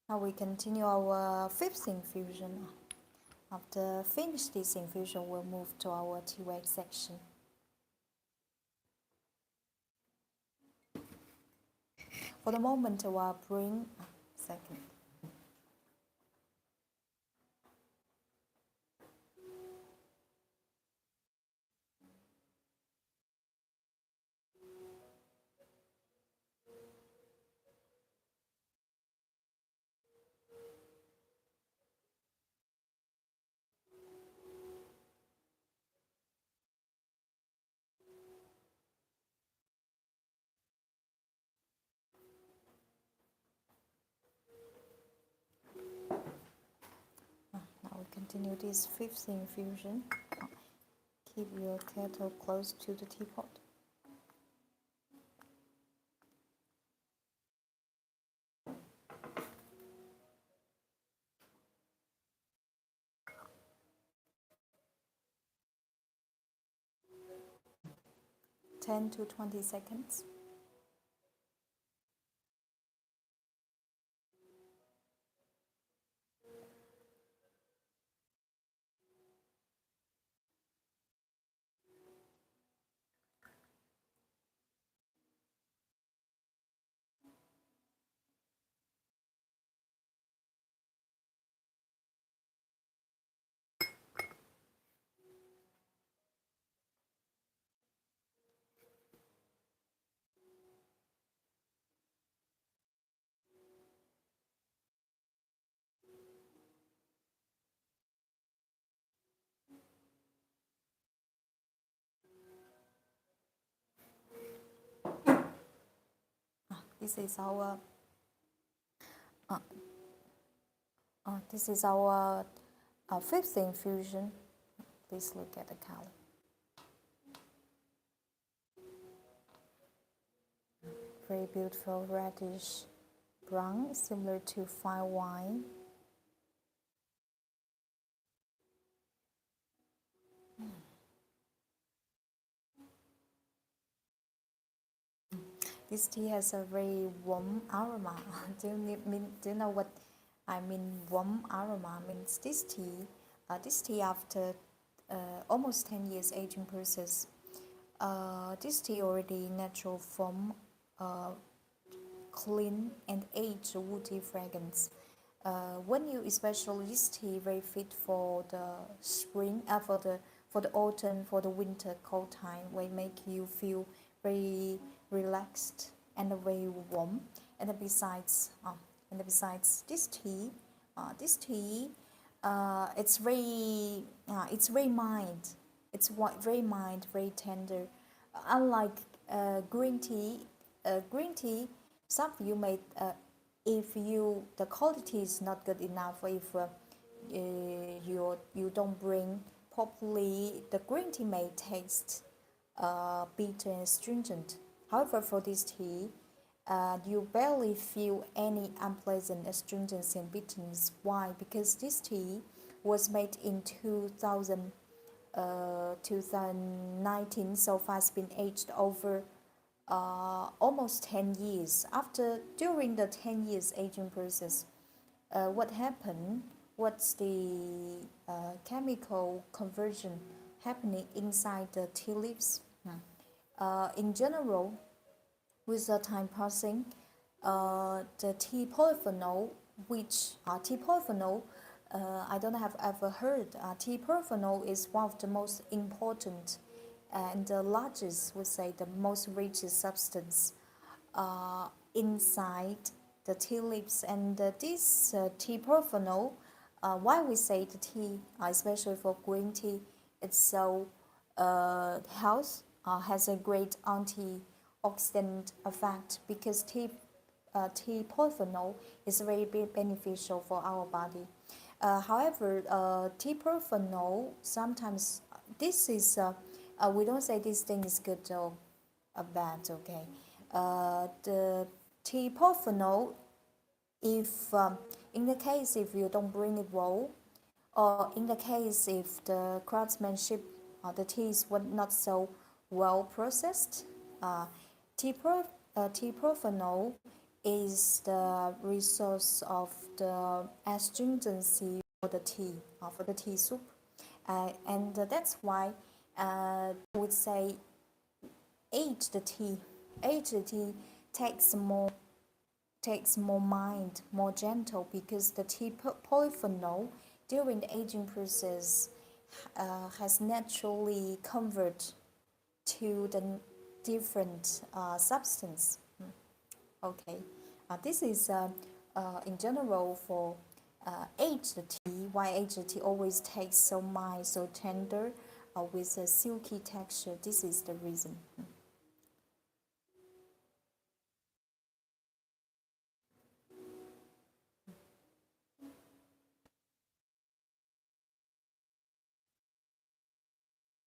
Now we continue our fifth infusion. After finish this infusion, we'll move to our tea wax section. For the moment, we'll bring second. Now we continue this fifth infusion. Keep your kettle close to the teapot. (10 to 20 seconds). This is our fifth infusion. Please look at the color. Very beautiful reddish brown, similar to fine wine. This tea has a very warm aroma. Do you know what I mean? Warm aroma means this tea after almost 10 years aging process. This tea already natural form, clean and aged woody fragrance. When you especially this tea very fit for the spring, for the autumn, for the winter cold time, will make you feel very relaxed and very warm. And besides this tea, it's very mild. It's very mild, very tender. Unlike green tea, some of you may, if the quality is not good enough, or if you don't bring properly, the green tea may taste bitter and stringent. However, for this tea, you barely feel any unpleasant astringency and bitterness. Why? Because this tea was made in 2019, so far it's been aged over almost 10 years. During the 10 years aging process, what happened? What's the chemical conversion happening inside the tea leaves? In general, with the time passing, the tea polyphenol, I don't have ever heard. Tea polyphenol is one of the most important and the largest, would say, the most richest substance inside the tea leaves. And this tea polyphenol, why we say the tea, especially for green tea, it's so health, has a great antioxidant effect, because tea polyphenol is very beneficial for our body. However, tea polyphenol, sometimes this is we don't say this thing is good or bad. Okay, the tea polyphenol, if in the case if you don't bring it well, or in the case if the craftsmanship, the tea is not so well processed, tea polyphenol is the resource of the astringency for the tea, for the tea soup. And that's why I would say aged tea, aged tea takes more mind, more gentle, because the tea polyphenol during the aging process has naturally converted to the different substance. Okay, this is in general for aged tea. Why aged tea always tastes so mild, so tender, with a silky texture. This is the reason.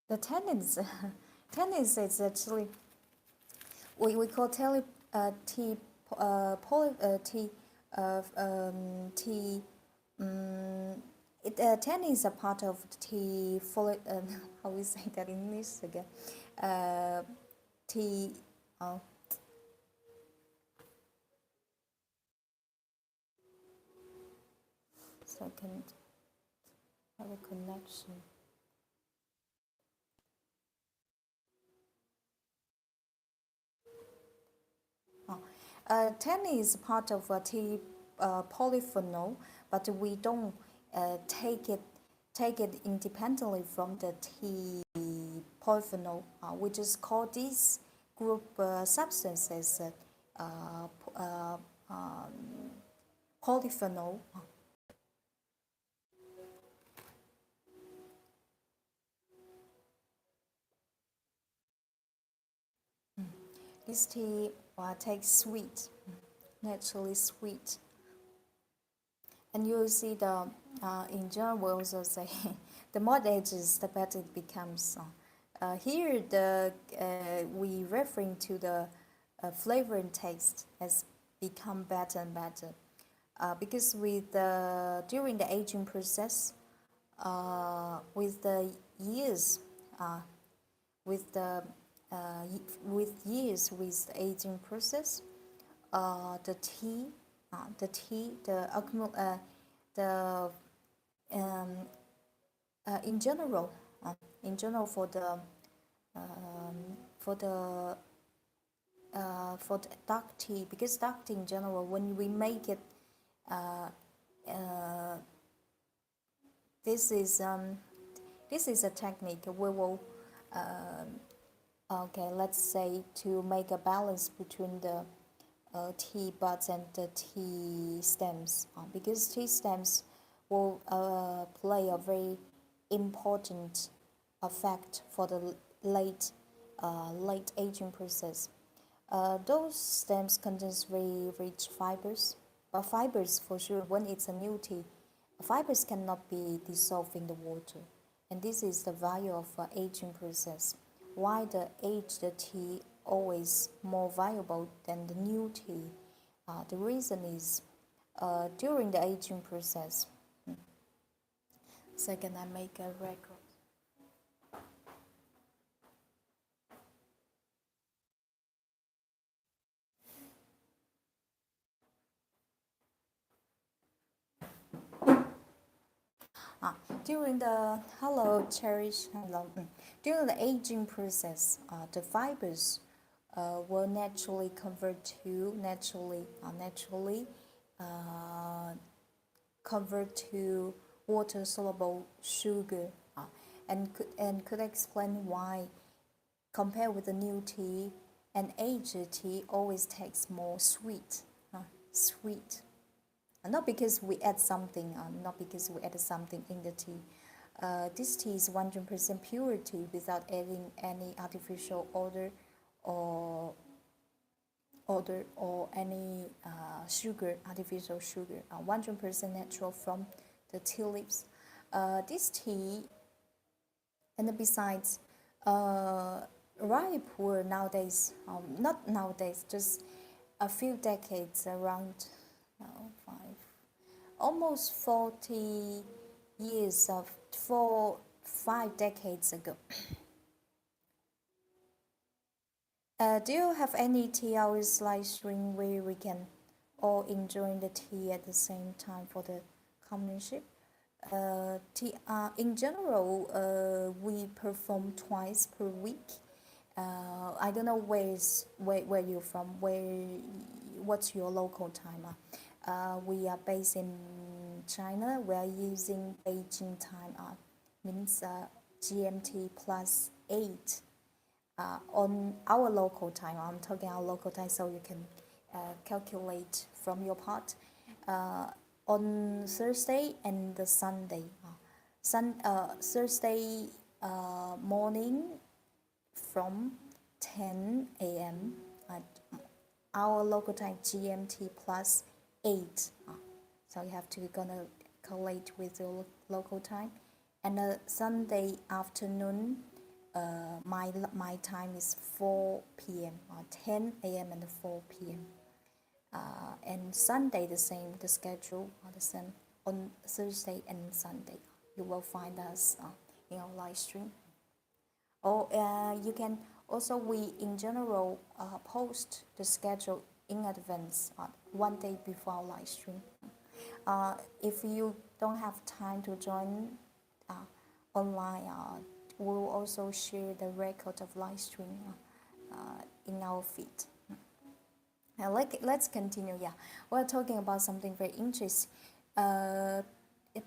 The tannins, tannins is actually we call tea poly tea tea. Tannin is a part of tea. How we say that in English again? Tea. Oh, second. Have a connection. Tannin is part of a tea polyphenol, but we don't take it independently from the tea polyphenol. We just call these group substances polyphenol. This tea takes sweet, naturally sweet. And you will see the in general we also say the more it ages, the better it becomes. Here the we referring to the flavor and taste has become better and better, because with during the aging process, with the years, with the with years with the aging process, the tea, the um, in general for the for the dark tea, because dark tea in general, when we make it, uh, this is a technique we will okay, let's say, to make a balance between the tea buds and the tea stems, because tea stems will play a very important effect for the late aging process. Those stems contains very rich fibers, but fibers for sure, when it's a new tea, fibers cannot be dissolved in the water, and this is the value of aging process. Why the aged tea always more valuable than the new tea? The reason is during the aging process. Second, I make a record. During the hello cherish hello during the aging process, the fibers will naturally convert to uh, convert to water soluble sugar, and could explain why, compared with the new tea, an aged tea always tastes more sweet, sweet. Not because we add something, not because we added something in the tea. This tea is 100% pure tea without adding any artificial or or any artificial sugar. 100% natural from the tea leaves. This tea, and besides, Puer nowadays, not nowadays, just a few decades, around five, almost 40 years of 5 decades ago. Do you have any tea hours live stream where we can or enjoying the tea at the same time for the companionship. In general, we perform twice per week. I don't know where you're from. What's your local time? We are based in China. We are using Beijing time. Means GMT plus 8 on our local time. I'm talking our local time, so you can calculate from your part. On Thursday and the Sunday. Thursday morning from 10 a.m. at our local time GMT plus 8. So you have to gonna collate with your local time. And Sunday afternoon, my time is 4 p.m. 10 a.m. and 4 p.m. And Sunday the same, the schedule the same. On Thursday and Sunday, you will find us in our live stream. Or you can also, we in general post the schedule in advance, one day before our live stream. If you don't have time to join online, we'll also share the record of live stream in our feed. Now, let's continue. Yeah, we're talking about something very interesting.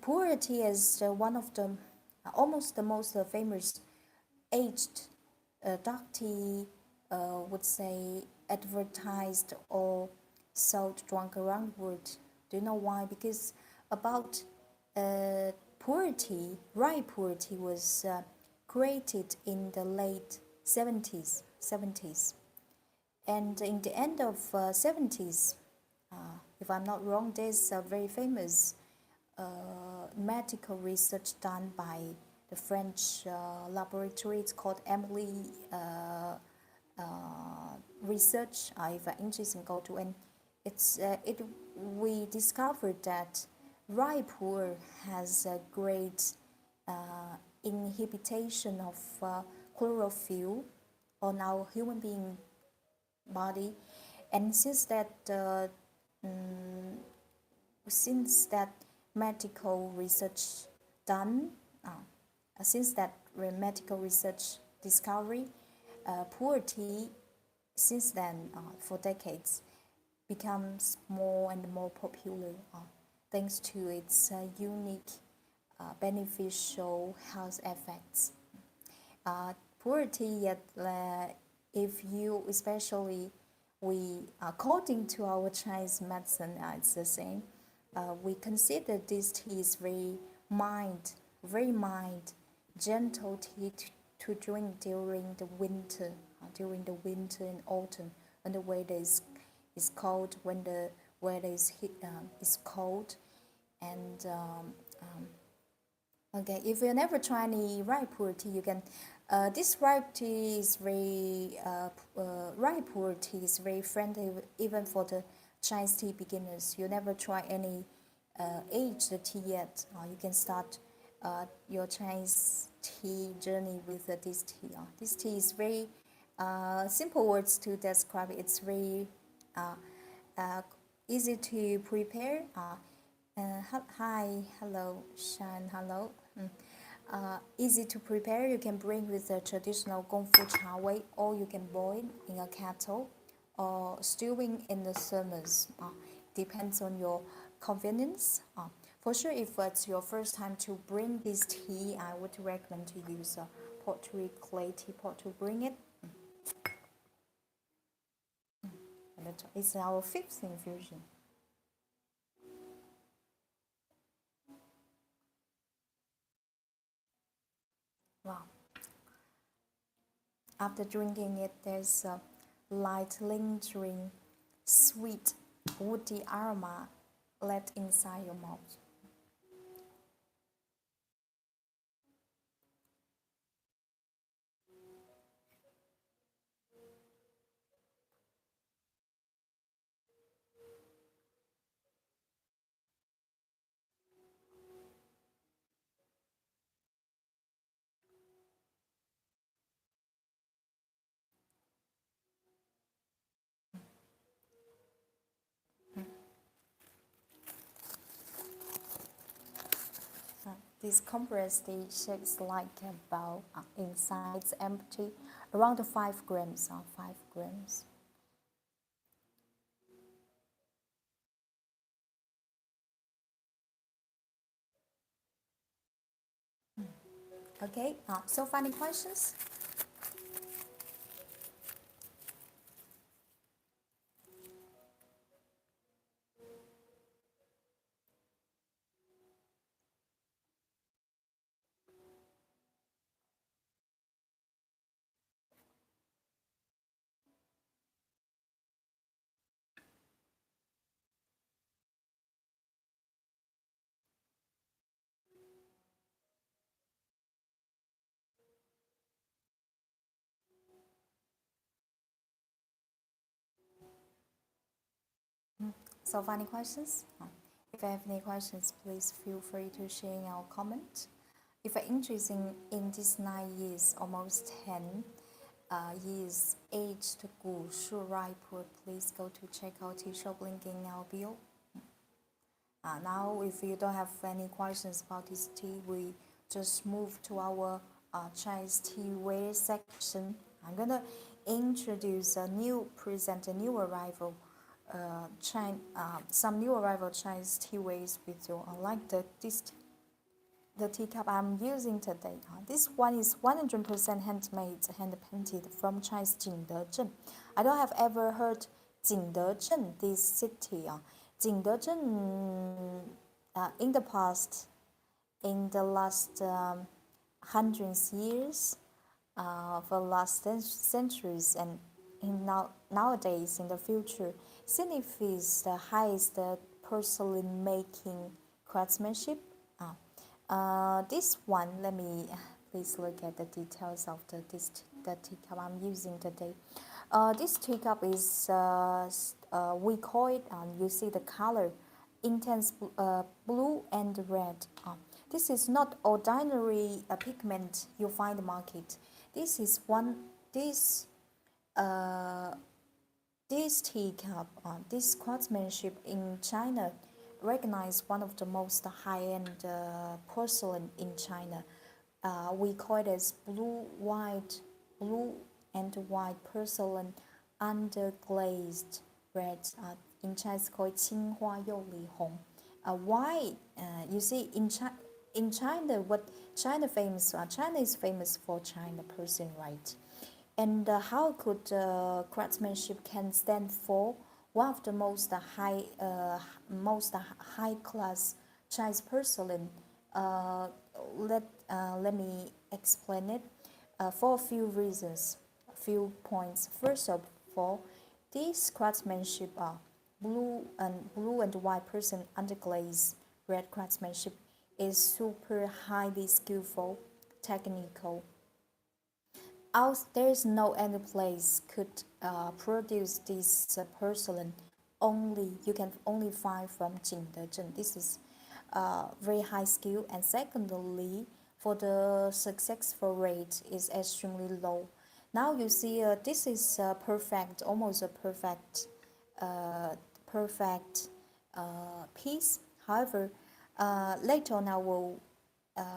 Puer tea is one of the almost the most famous aged dark tea, would say advertised or sold drunk around the world. Do you know why? Because about Puer tea, rye Puer tea was created in the late 70s. And in the end of 70s, if I'm not wrong, there's a very famous medical research done by the French laboratory. It's called Emily Research. If you're interested, go to. And we discovered that rye Puer has a great inhibition of chlorophyll on our human being body, and since that medical research done, since that medical research discovery, Puer tea since then for decades becomes more and more popular thanks to its unique beneficial health effects. Puer tea, if you especially according to our Chinese medicine, it's the same. We consider this tea is very mild, gentle tea to drink during the winter and autumn, when the weather is cold, when the weather is cold. And okay, if you never try any rye Puer tea, you can. This rye tea is very rye Puer tea is very friendly even for the Chinese tea beginners. You never try any aged tea yet. You can start your Chinese tea journey with this tea. This tea is very simple words to describe it. It's very easy to prepare. Hi, hello, Shan, hello. Easy to prepare. You can bring with the traditional Gongfu cha wei, or you can boil in a kettle or stewing in the thermos. Depends on your convenience. For sure, if it's your first time to bring this tea, I would recommend to use a pottery clay teapot to bring it. It's our 5th infusion. Wow. After drinking it, there's a light, lingering, sweet, woody aroma left inside your mouth. This compressed tea shakes like a bowl. Inside it's empty, around 5 grams. 5 grams. Okay. So funny questions. So funny questions. If you have any questions, please feel free to share in our comment. If you're interested in these 9 years, almost 10 years aged Puer, please go to check out tea shop link in our bio. Now, if you don't have any questions about this tea, we just move to our Chinese teaware section. I'm gonna present a new arrival, some new arrival Chinese teawares with you. Like the teacup I'm using today. This one is 100% handmade, hand painted from Chinese Jingdezhen. I don't have ever heard Jingdezhen, this city. Jingdezhen, in the past, in the last hundreds years, for the last centuries, and nowadays in the future, signifies the highest porcelain making craftsmanship. This one, let me please look at the details of the teacup I'm using today. This teacup is we call it. You see the color, intense blue and red. This is not ordinary pigment you find in the market. This is one. This teacup, this craftsmanship in China, recognized one of the most high-end porcelain in China. We call it as blue and white porcelain underglazed red. In Chinese, called 青花釉里红. Why? You see, in China, what China famous? China is famous for China person, right? And how could craftsmanship can stand for one of the most high class Chinese porcelain? Let me explain it for a few reasons, a few points. First of all, this craftsmanship blue and white porcelain underglaze red craftsmanship is super highly skillful, technical. There is no any place could produce this porcelain. You can only find from Jingdezhen. This is very high skill, and secondly, for the successful rate is extremely low. Now you see, this is perfect, almost a perfect piece. However, later on I will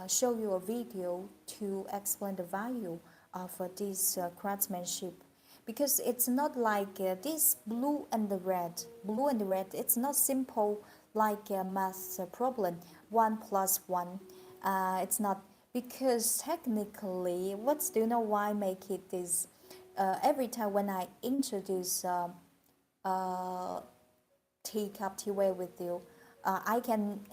show you a video to explain the value of this craftsmanship, because it's not like this blue and the red. It's not simple like a math problem, 1 plus 1. It's not, because technically, do you know why I make it this? Every time when I introduce teacup teaware with you, I can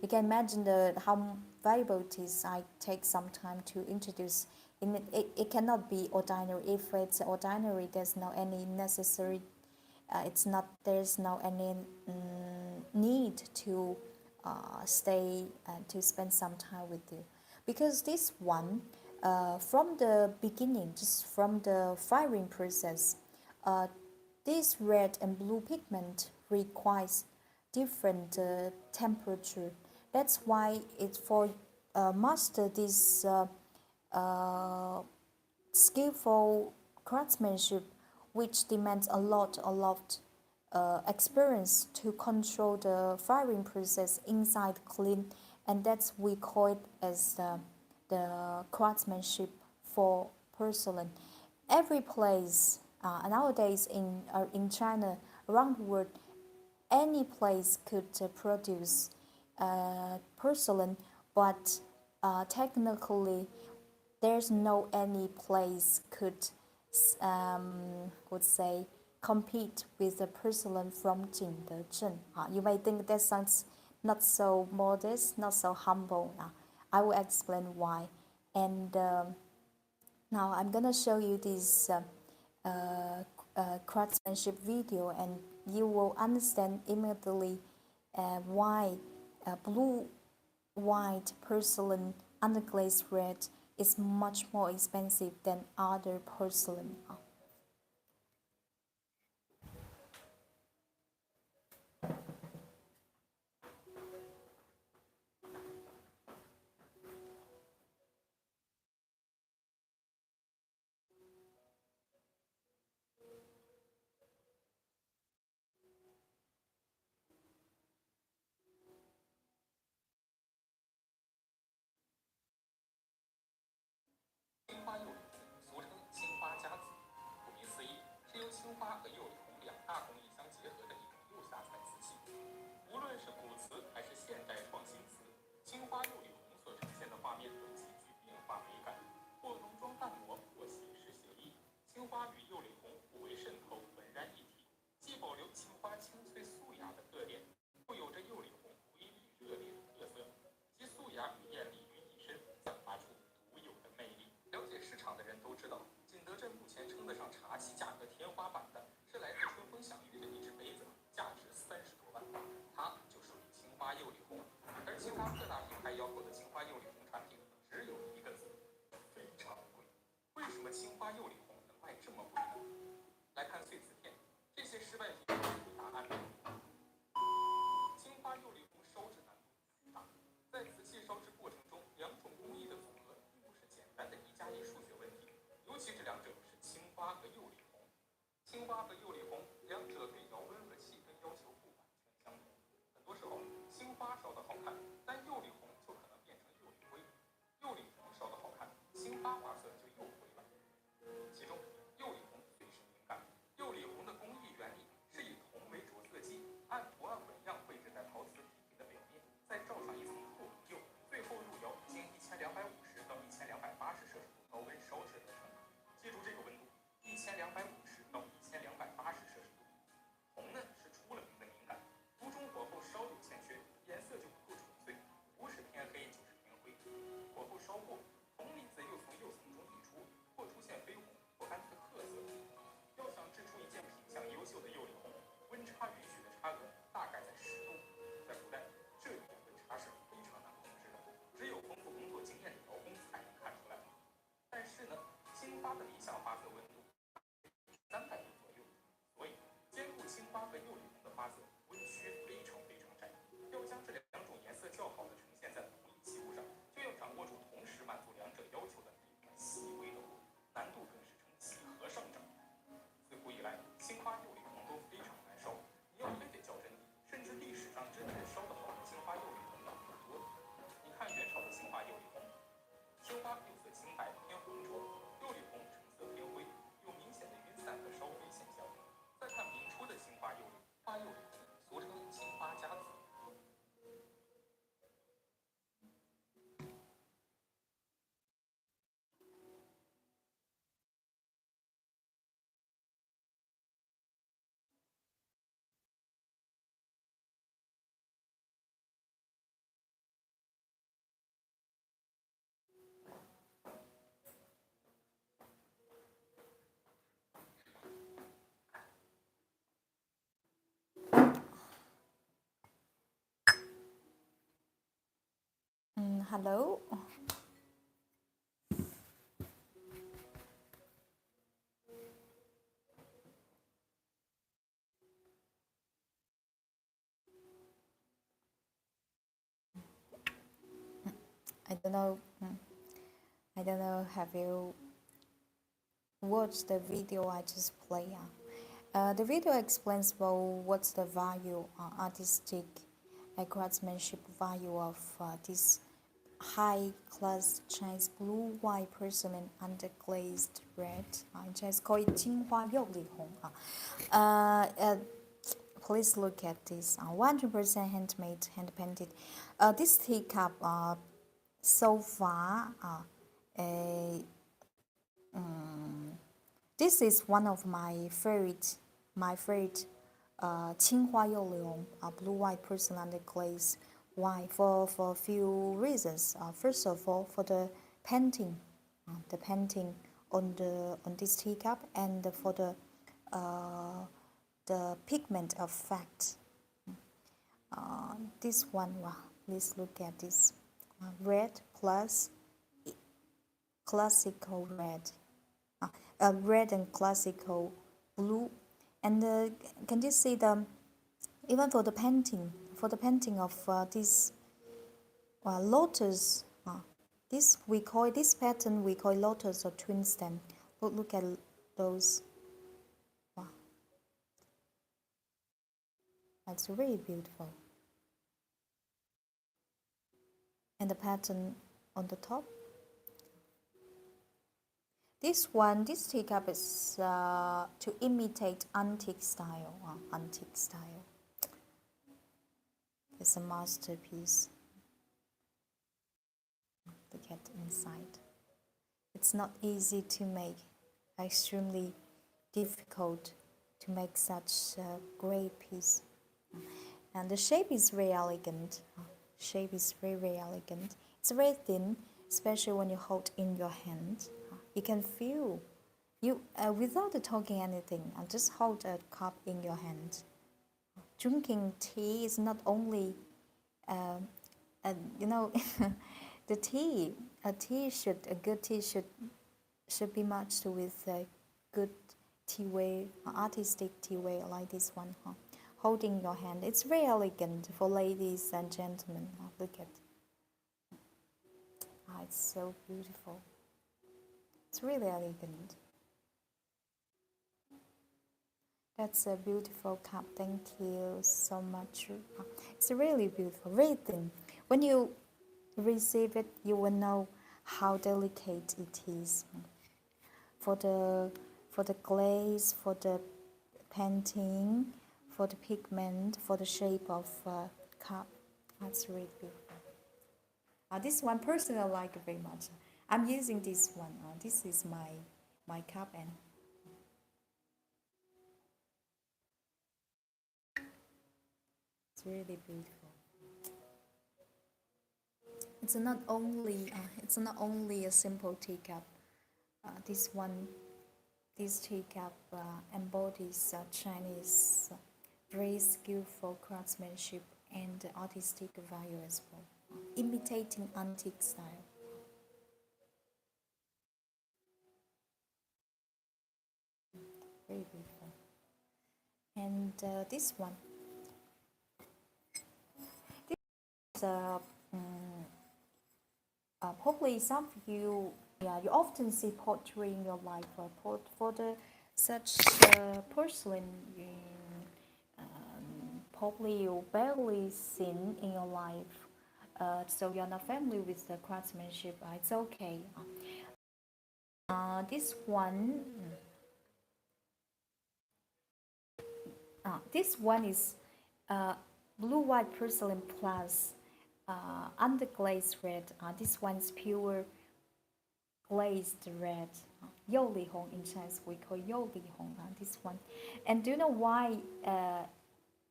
you can imagine how valuable it is. I take some time to introduce. It cannot be ordinary. If it's ordinary, there's no any necessary. There's no any need to stay and to spend some time with you, because this one, from the beginning, just from the firing process, this red and blue pigment requires different temperature. That's why it's for master this skillful craftsmanship, which demands a lot experience to control the firing process inside clean and that's we call it as the craftsmanship for porcelain. Every place nowadays in China, around the world, any place could produce porcelain, but technically there's no any place could would say compete with the porcelain from Jingdezhen. You may think that sounds not so modest, not so humble. I will explain why. And now I'm gonna show you this craftsmanship video, and you will understand immediately why blue white porcelain underglazed red is much more expensive than other porcelain. Hello. I don't know. I don't know. Have you watched the video I just played? The video explains well what's the value artistic craftsmanship value of this high-class Chinese blue-white porcelain underglazed red. In Chinese call it 金花釉里红. Please look at this. 100% handmade, hand-painted. This teacup so far, this is one of my favorite 青花釉里红 blue-white porcelain glaze. Why? For a few reasons. First of all, for the painting on this teacup, and for the pigment effect. This one, wow, please look at this. Red plus classical red. Red and classical blue. And can you see even for the painting of this lotus, this pattern we call lotus or twin stem. Look at those. Wow, that's really beautiful. And the pattern on the top. This teacup is to imitate antique style. It's a masterpiece. Look at inside. It's not easy to make. Extremely difficult to make such a great piece. And the shape is very elegant. It's very thin, especially when you hold in your hand. You can feel without talking anything. Just hold a cup in your hand. Drinking tea is not only, the tea. A good tea should be matched with a good tea way, artistic tea way like this one. Holding your hand, it's very elegant for ladies and gentlemen. Look at. It's so beautiful. It's really elegant. That's a beautiful cup. Thank you so much. It's really beautiful, very thin. When you receive it, you will know how delicate it is. For the glaze, for the painting, for the pigment, for the shape of cup. That's really beautiful. This one personally I like very much. I'm using this one. This is my cup, and it's really beautiful. It's not only a simple teacup. This teacup embodies Chinese very skillful craftsmanship and artistic value as well, imitating antique style. Very beautiful. And this one. This is probably some of you, you often see pottery in your life. For such porcelain, probably you barely seen in your life. So you're not familiar with the craftsmanship. It's okay. This one is blue-white porcelain plus underglazed red. This one is pure glazed red. 釉里红 in Chinese we call 釉里红. This one. And do you know why?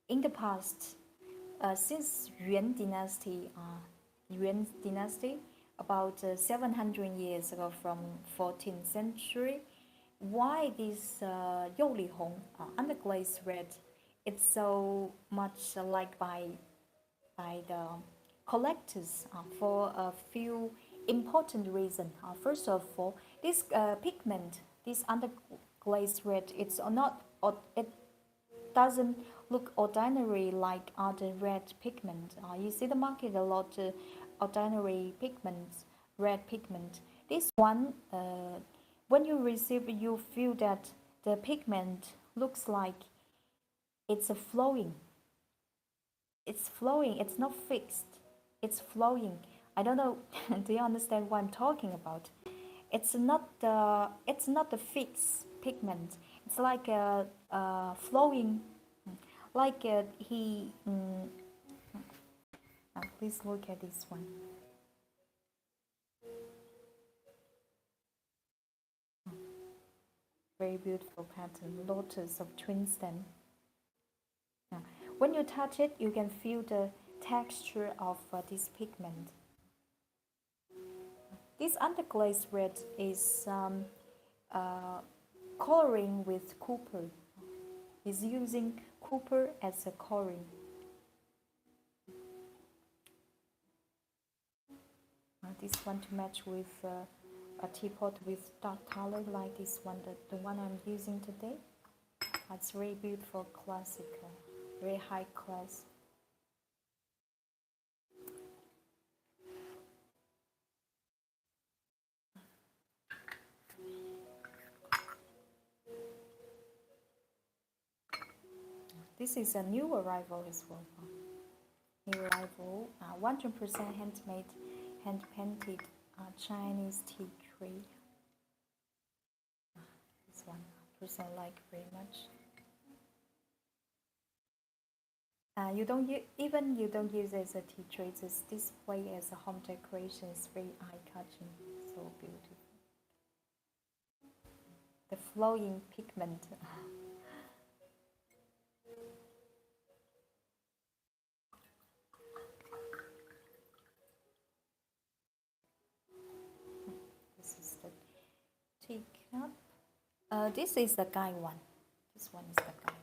In the past, since Yuan Dynasty, about 700 years ago, from 14th century, why this 釉里红 underglazed red, it's so much liked by the collectors for a few important reasons. First of all, this pigment, this underglazed red, it doesn't look ordinary like other red pigment. You see the market a lot ordinary pigments, red pigment. This one, when you receive, you feel that the pigment looks like it's flowing. it's flowing. It's not fixed. It's flowing. I don't know. Do you understand what I'm talking about? It's not the fixed pigment. It's like a flowing, like please look at this one. Very beautiful pattern, lotus of twin stem. When you touch it, you can feel the texture of this pigment. This underglaze red is coloring with copper. Is using copper as a coloring. This one to match with a teapot with dark color like this one, the one I'm using today. It's very beautiful, classic, very high class. This is a new arrival as well. New arrival, 100% handmade, hand-painted Chinese tea tree. This one person like very much. You don't use it as a tea tree. It's display as a home decoration. It's very eye-catching, so beautiful. The flowing pigment. This is the teacup. This is the guy one. This one is the guy one.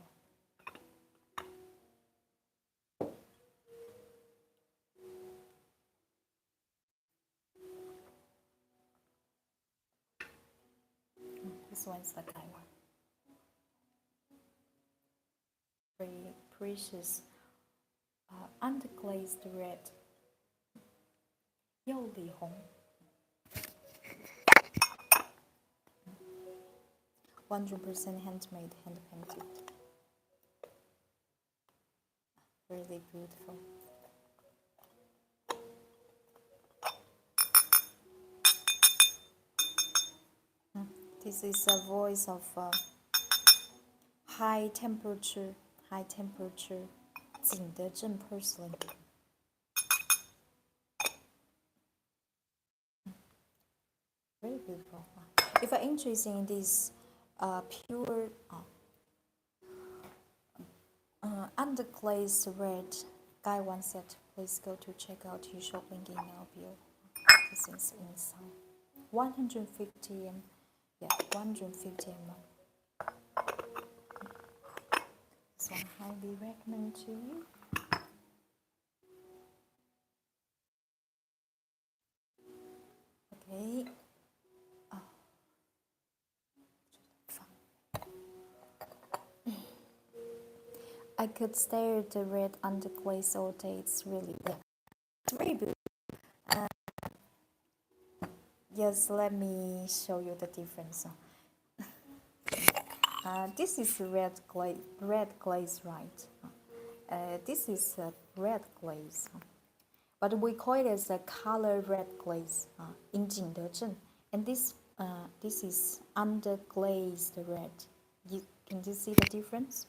This one's the guy one. Very precious, underglazed red. 釉里红. 100% handmade, hand painted. Really beautiful. This is a voice of high temperature, 景德镇 porcelain. Very beautiful. If you're interested in this pure underglazed red guy one set, please go to check out your shop link in our bio. This is inside 150 ml. Yeah, 150 ml. This one highly recommend to you. Okay. I could stare at the red underglaze all day. It's really, it's very beautiful. Yes, let me show you the difference. This is red glaze, right? This is red glaze, but we call it as a color red glaze in Jingdezhen. And this is underglazed red. Can you see the difference?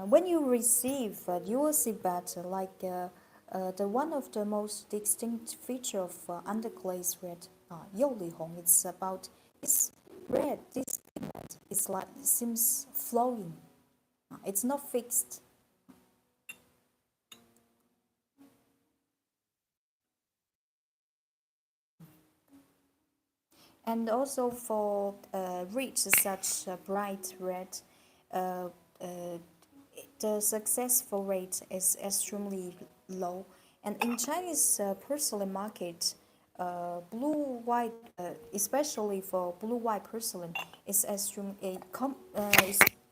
When you receive, you will see better. Like the one of the most distinct feature of underglazed red, 釉里红. It's about this red. This pigment is like it seems flowing. It's not fixed. And also for rich such bright red, the successful rate is extremely low. And in Chinese porcelain market, blue-white, especially for blue-white porcelain, is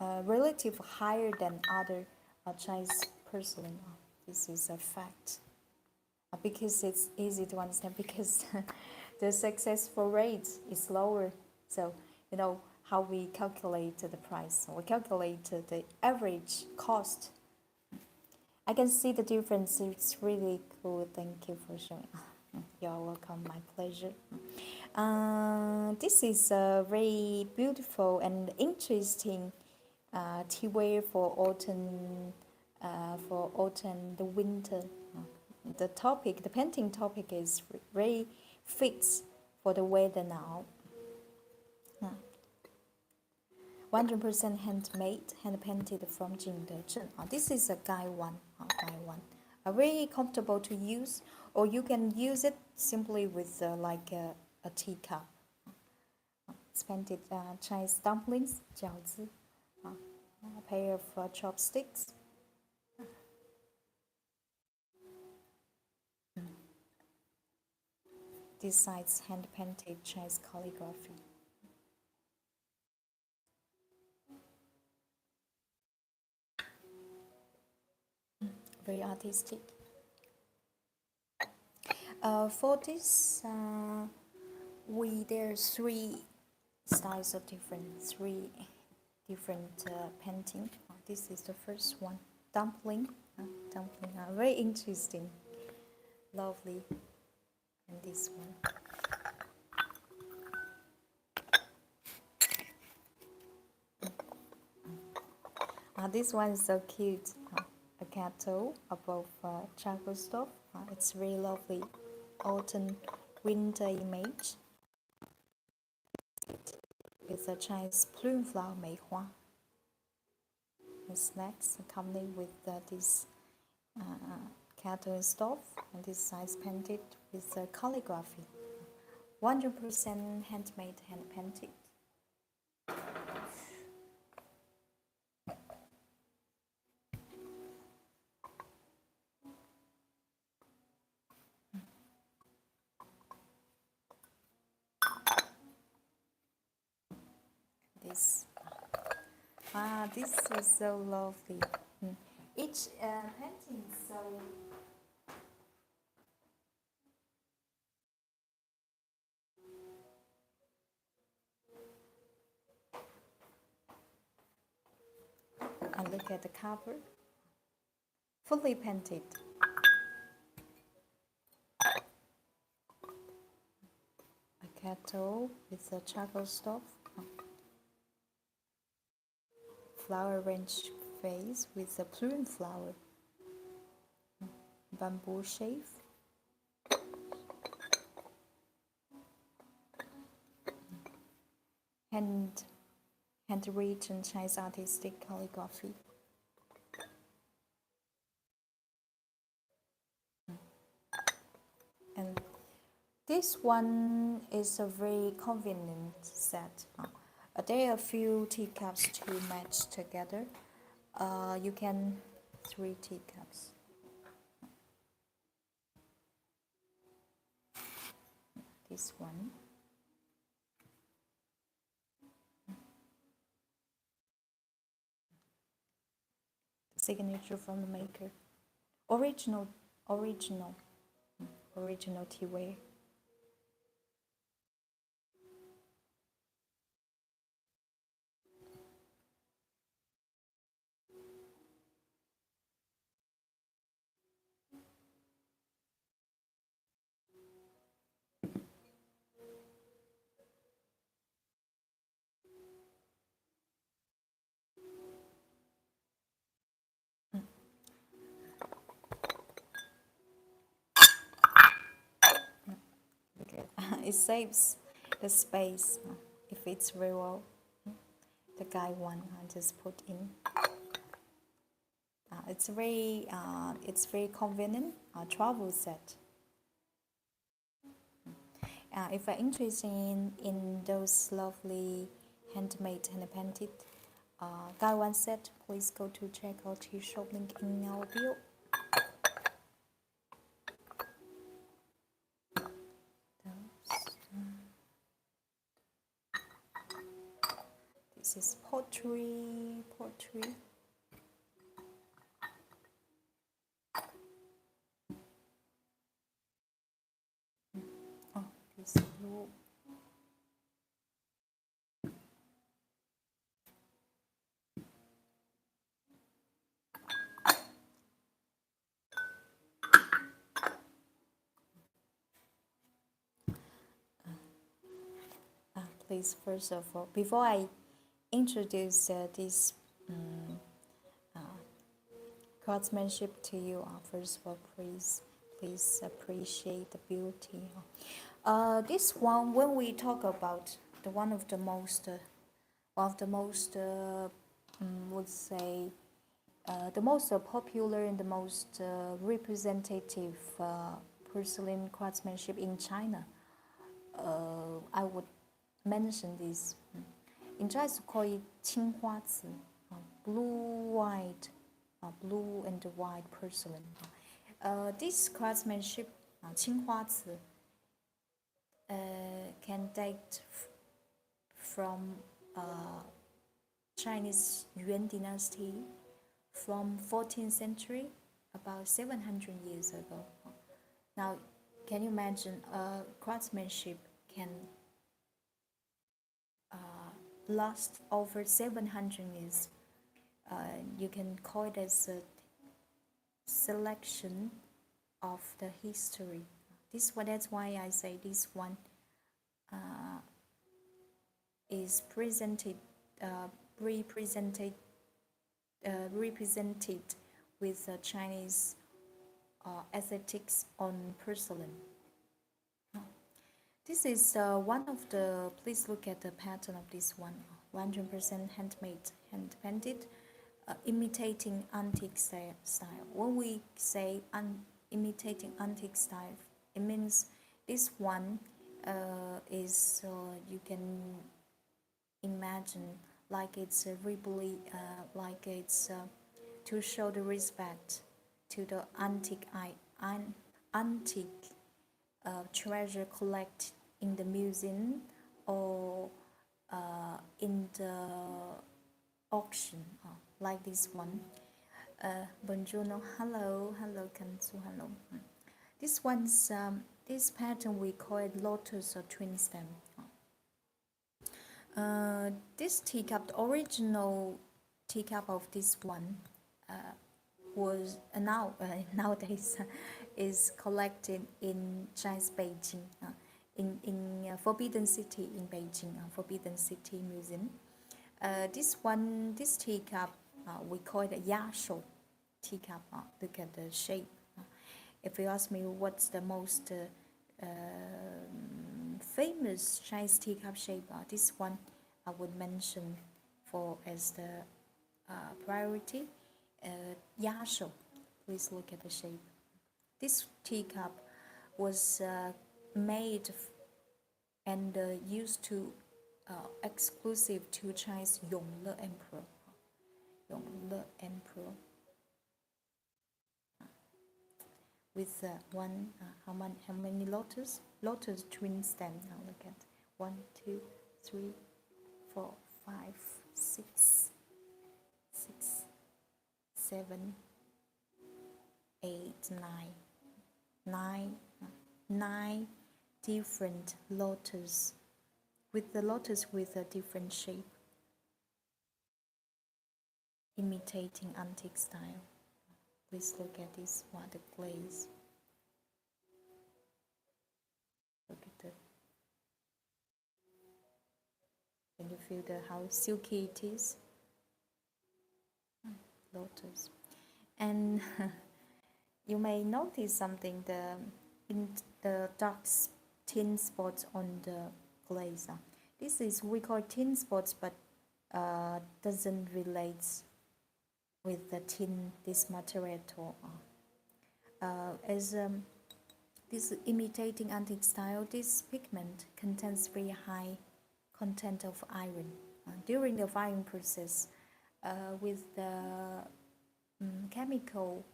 relative higher than other Chinese porcelain. This is a fact. Because it's easy to understand, because the successful rate is lower. So, you know how we calculate the price. We calculate the average cost. I can see the difference. It's really cool. Thank you for showing. You're welcome. My pleasure. This is a very beautiful and interesting teaware for autumn. For autumn, the winter. The topic, the painting topic, is very fits for the weather now. 100% handmade, hand painted from Jingdezhen. This is a guy one. Very comfortable to use, or you can use it simply with like a teacup. It's painted Chinese dumplings, 饺子, a pair of chopsticks. This side's hand painted Chinese calligraphy. Very artistic. For this, there are three styles of three different painting. This is the first one, dumpling. Very interesting, lovely. And this one. This one is so cute. A kettle above charcoal stove. It's really lovely. Autumn winter image. It's a Chinese plume flower 梅花. It's next accompanied with this kettle and stove, and this size painted with calligraphy. 100% handmade, hand painted. This is so lovely. Each painting is so and look at the cover, fully painted. A kettle with a charcoal stove. Flower arranged vase with a plume flower. Bamboo shape. Handwritten Chinese artistic calligraphy. And this one is a very convenient set. There are a few teacups to match together. You can 3 teacups. This one. Signature from the maker. Original teaware. It saves the space if it's very well. The guy one I just put in. It's very convenient travel set. If you're interested in those lovely handmade and painted guy one set, please go to check out his shop link in our bio. This is pottery. Oh, this blue. please, first of all, before I introduce this uh, craftsmanship to you, first of all, please appreciate the beauty. This one, when we talk about one of the most, would say, the most popular and the most representative porcelain craftsmanship in China, I would mention this. In Chinese, we call it 青花瓷, blue and white porcelain. This craftsmanship, 青花瓷, can date from Chinese Yuan dynasty from 14th century, about 700 years ago. Now, can you imagine craftsmanship can last over 700 years? You can call it as a selection of the history. That's why I say this one is represented with Chinese aesthetics on porcelain. This is one of the, please look at the pattern of this one, 100% handmade, hand-painted, imitating antique style. When we say imitating antique style, it means this one is, you can imagine like it's like it's to show the respect to the antique treasure collected in the museum or in the auction, like this one. Buongiorno, hello, Kansu, hello. This one's this pattern we call it lotus or twin stem. This teacup, the original teacup of this one, was nowadays is collected in Chinese Beijing, in Forbidden City in Beijing, Forbidden City Museum. This teacup, we call it a yashou teacup. Look at the shape. If you ask me what's the most famous Chinese teacup shape, this one I would mention for as the priority. Yashou. Please look at the shape. This teacup was made and used to exclusive to Chinese Yongle Emperor. Yongle Emperor. With one, how many lotus? Lotus twin stem. Now look at 1, 2, 3, 4, 5, 6, 7, 8, 9 different lotus with the lotus with a different shape, imitating antique style. Please look at this one, the glaze. Look at it. Can you feel how silky it is? Lotus. And you may notice something, in the dark tin spots on the glaze. This is, we call tin spots, but doesn't relate with the tin, this material at all. As this imitating antique style, this pigment contains very high content of iron. During the firing process, with the chemical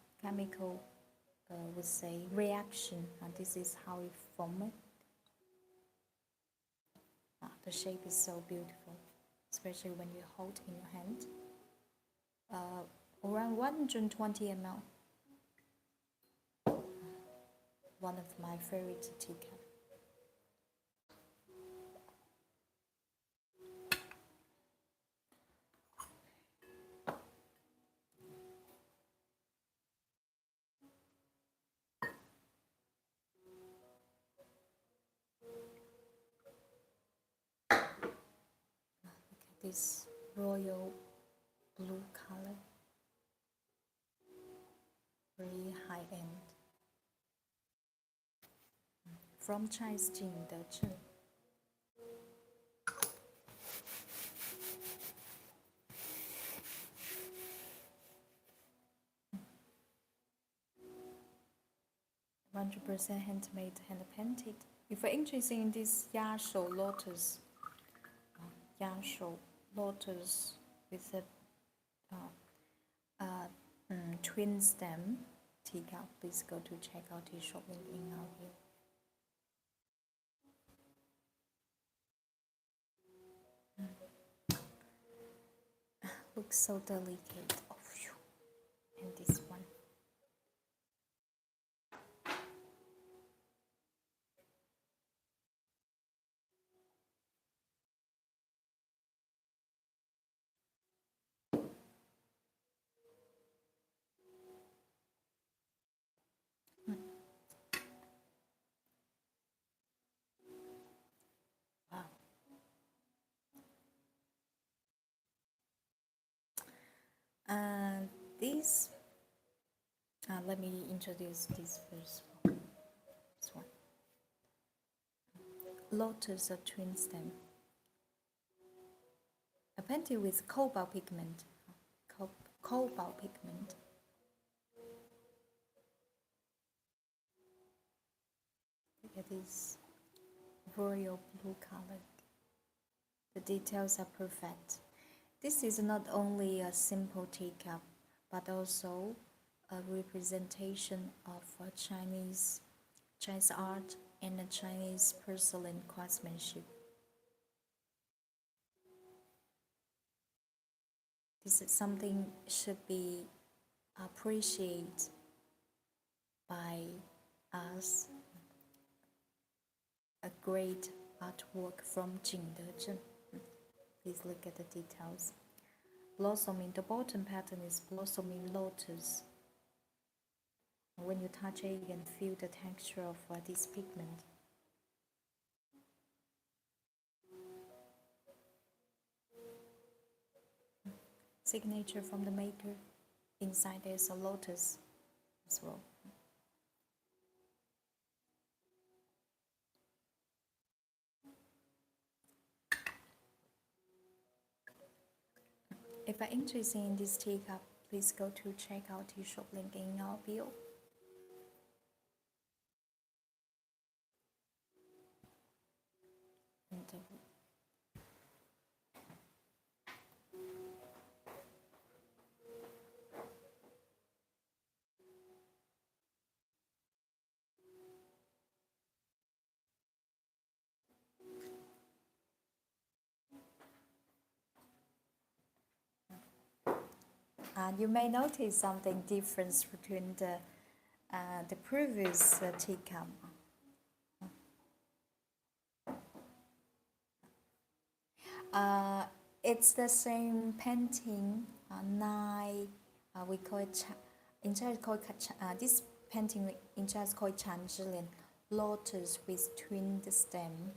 would say reaction, and this is how it formed. The shape is so beautiful, especially when you hold in your hand. Around 120 ml. One of my favorite teacup. this royal blue color, very high end. From Chinese Jing De Zhen. %100% handmade, hand painted. If you're interested in this Yashou lotus, with a twin stem teacup, please go to check out the shop link in our view. Looks so delicate. Oh, and this one. Wow. And this, let me introduce this first one. This one. Lotus twin stem. Painted with cobalt pigment. Cobalt pigment. Look at this royal blue color. The details are perfect. This is not only a simple teacup, but also a representation of Chinese art and Chinese porcelain craftsmanship. This is something should be appreciated by us. A great artwork from Jing De Zhen. Please look at the details. Blossoming, the bottom pattern is blossoming lotus. When you touch it, you can feel the texture of this pigment. Signature from the maker. Inside there's a lotus as well. If you're interested in this teacup, please go to check out the shop link in our bio. And you may notice something different between the previous teacup. It's the same painting. We call it in Chinese called this painting in Chinese called Chanzhilian, lotus with twin stem.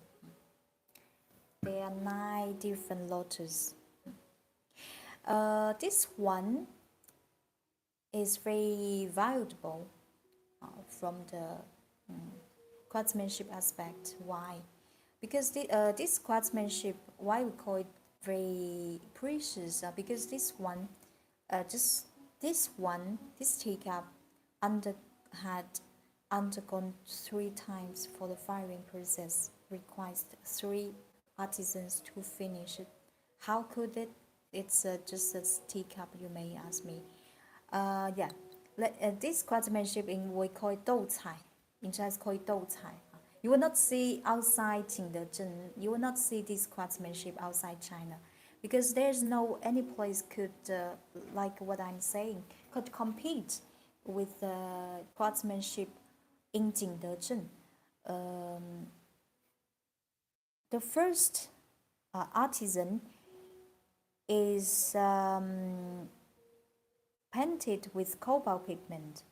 There are 9 different lotus. This one is very valuable from the craftsmanship aspect. Why? Because this craftsmanship, why we call it very precious? Because this one, this teacup had undergone 3 times for the firing process. Requires 3 artisans to finish it. How could it? It's just a teacup, you may ask me. This craftsmanship we call it 斗彩. In Chinese call it 斗彩. You will not see outside Jing De Zhen. You will not see this craftsmanship outside China, because there's no any place could like what I'm saying could compete with the craftsmanship in Jing De Zhen. The first artisan is painted with cobalt pigment.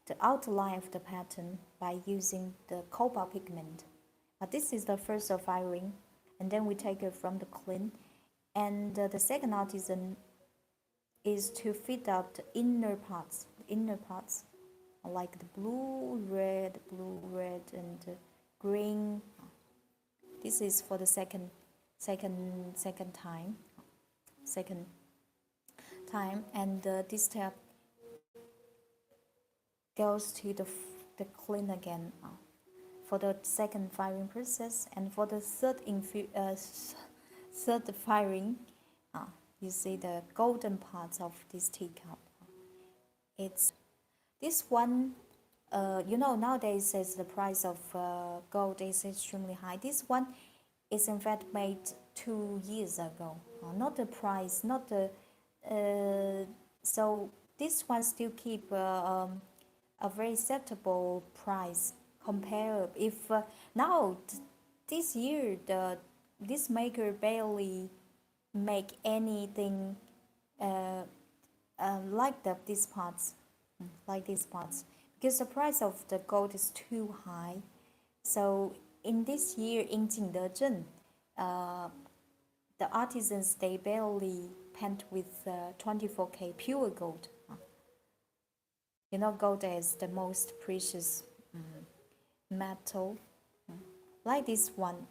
The outline of the pattern by using the cobalt pigment. This is the first firing. and then we take it from the clean. And the second artisan is to fit up the inner parts, like the blue, red, and green. This is for the second time, and this step goes to the clean again for the second firing process. And for the third firing, you see the golden parts of this teacup. It's this one. Nowadays the price of gold is extremely high. This one is in fact made 2 years ago. Not the price, not the. So this one still keep a very acceptable price compared. If now this year this maker barely make anything like these parts, because the price of the gold is too high. So in this year in Jingdezhen, the artisans, they barely paint with 24K pure gold. Gold is the most precious metal. Like this one,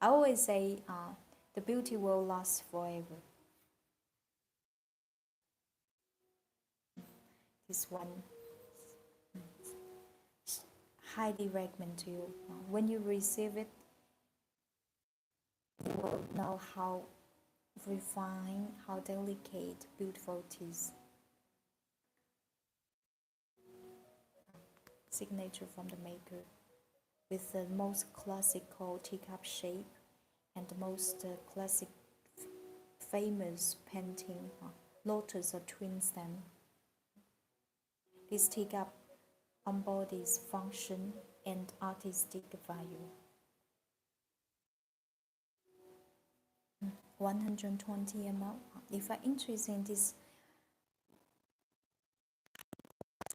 I always say the beauty will last forever. This one, highly recommend to you. When you receive it, you will know how refined, how delicate, beautiful it is. Signature from the maker, with the most classical teacup shape and the most classic famous painting, lotus or twin stem. This teacup embodies function and artistic value. 120 ml. If you're interested in this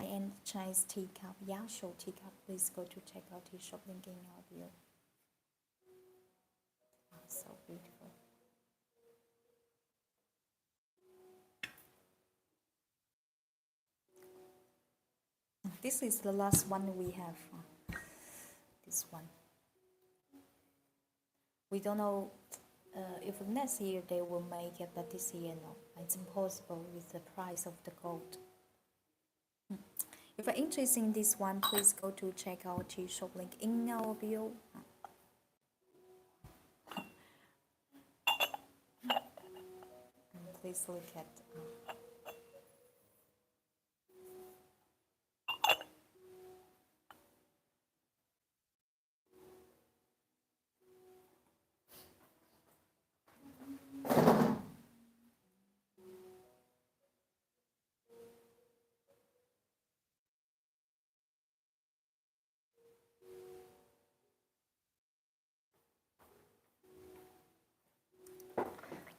and Chinese teacup, Yashou teacup, please go to check out his shop, link in our bio. So beautiful. This is the last one we have. This one. We don't know if next year they will make it, but this year no. It's impossible with the price of the gold. If you're interested in this one, please go to check out the shop, link in our bio. Please look at.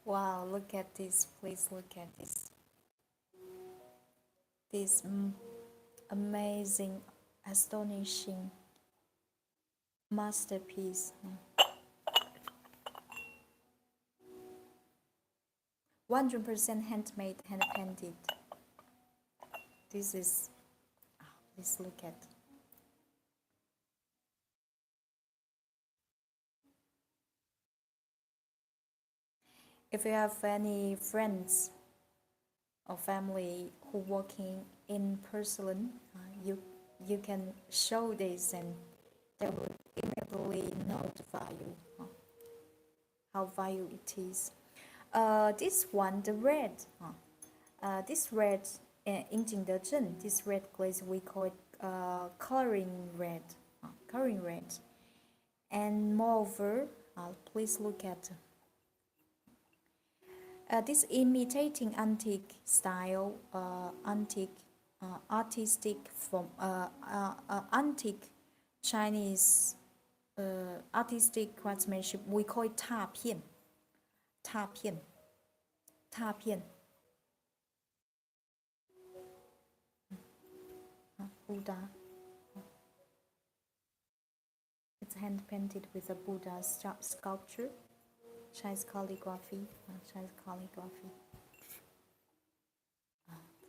Wow, look at this. Please look at this. This amazing, astonishing masterpiece. 100% handmade, hand painted. This is, please look at. If you have any friends or family who working in porcelain, you can show this and they will immediately know the value, how value it is. This one, the red, this red in Jingdezhen, this red glaze, we call it coloring red, and moreover, please look at this imitating antique style, artistic from antique Chinese artistic craftsmanship. We call it 拓片. Buddha. It's hand painted with a Buddha sculpture. Chinese calligraphy. Chinese calligraphy.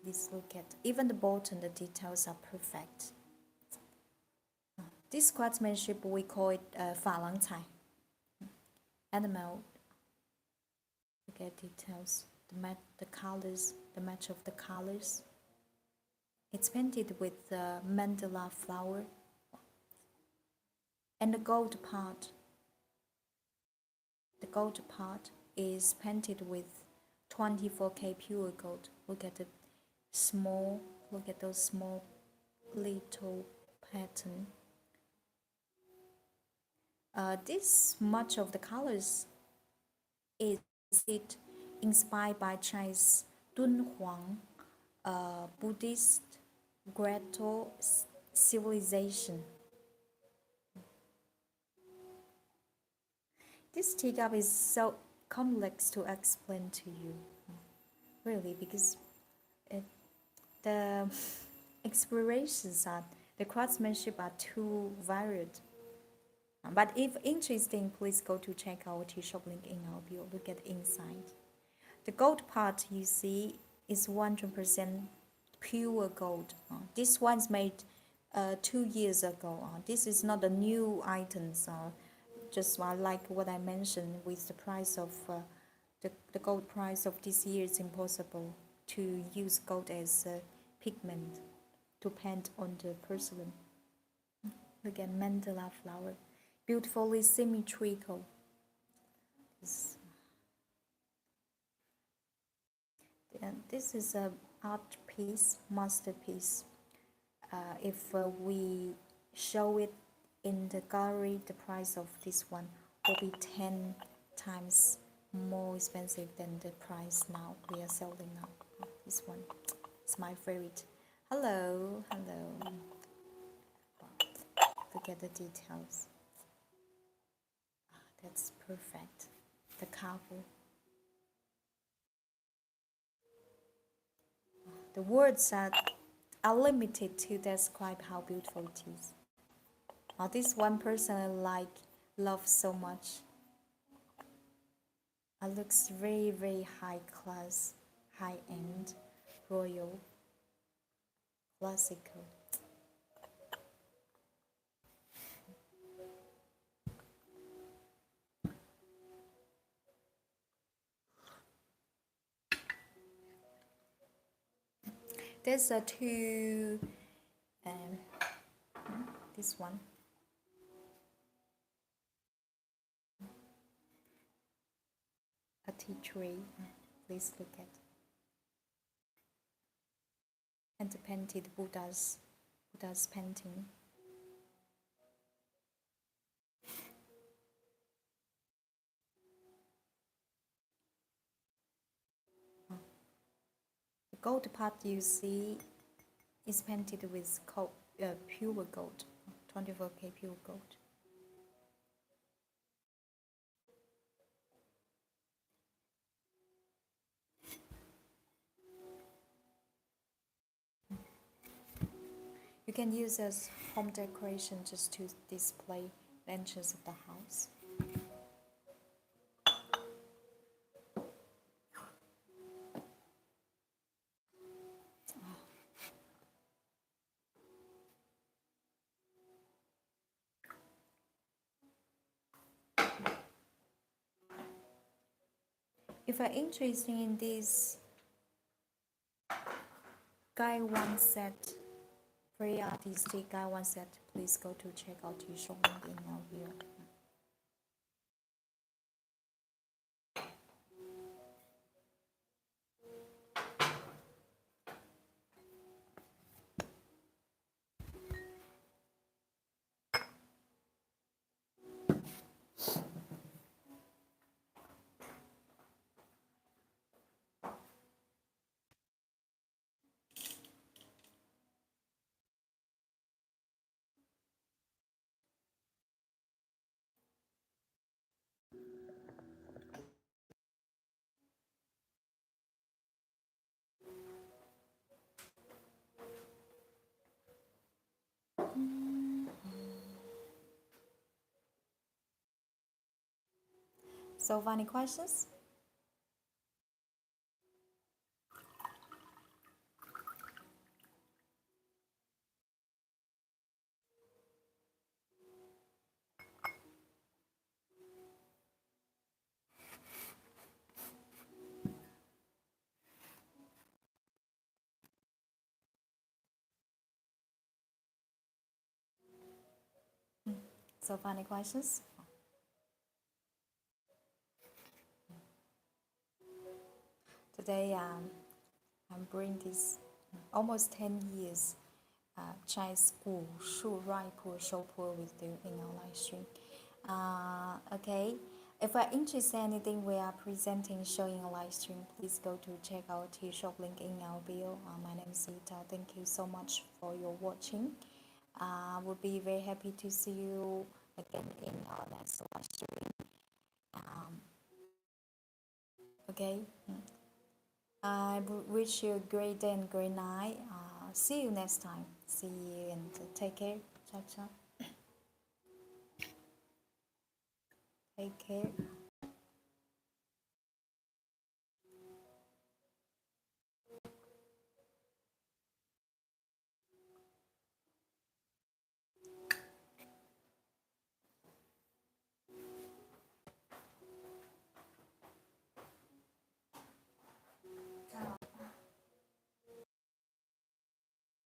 Please look at even the bottom. The details are perfect. This craftsmanship we call it 珐琅彩. Animal. Look at details. The colors. The match of the colors. It's painted with mandala flower. And the gold part. The gold part is painted with 24K pure gold. Look at the small. Look at those small little pattern. This much of the colors is it inspired by Chinese Dunhuang Buddhist grotto civilization. This teacup is so complex to explain to you, really, because the explorations are, the craftsmanship are too varied. But if interesting, please go to check our tea shop link in our bio. Look at inside. The gold part you see is 100% pure gold. This one's made 2 years ago. This is not a new item. Just like what I mentioned with the price of the gold price of this year, it's impossible to use gold as a pigment to paint on the porcelain. Look at mandala flower, beautifully symmetrical. This is an art piece, masterpiece. If we show it in the gallery, the price of this one will be 10 times more expensive than the price now we are selling now. This one is my favorite. Hello. Look at the details. That's perfect. The cover. The words are limited to describe how beautiful it is. This one person I love so much. It looks very, very high class, high end, royal, classical. There's two, this one. A tea tree, please look at. And the painted Buddha's painting. The gold part you see is painted with pure gold, 24K pure gold. You can use as home decoration just to display the entrance of the house. If you're interested in this Guy One set, very artistic Guy One set, please go to check out your shop link in our video. So, any questions? So, any questions? Today, I'm bringing this almost 10 years Chinese school, Shu Rai Puer, Show Puer with you in our live stream. Okay, if you're interested in anything we are presenting, showing a live stream, please go to check out the shop link in our bio. My name is Ita. Thank you so much for your watching. We'll be very happy to see you again in our next live stream. Okay. I wish you a great day and great night. See you next time. See you and take care. Ciao, ciao. Take care.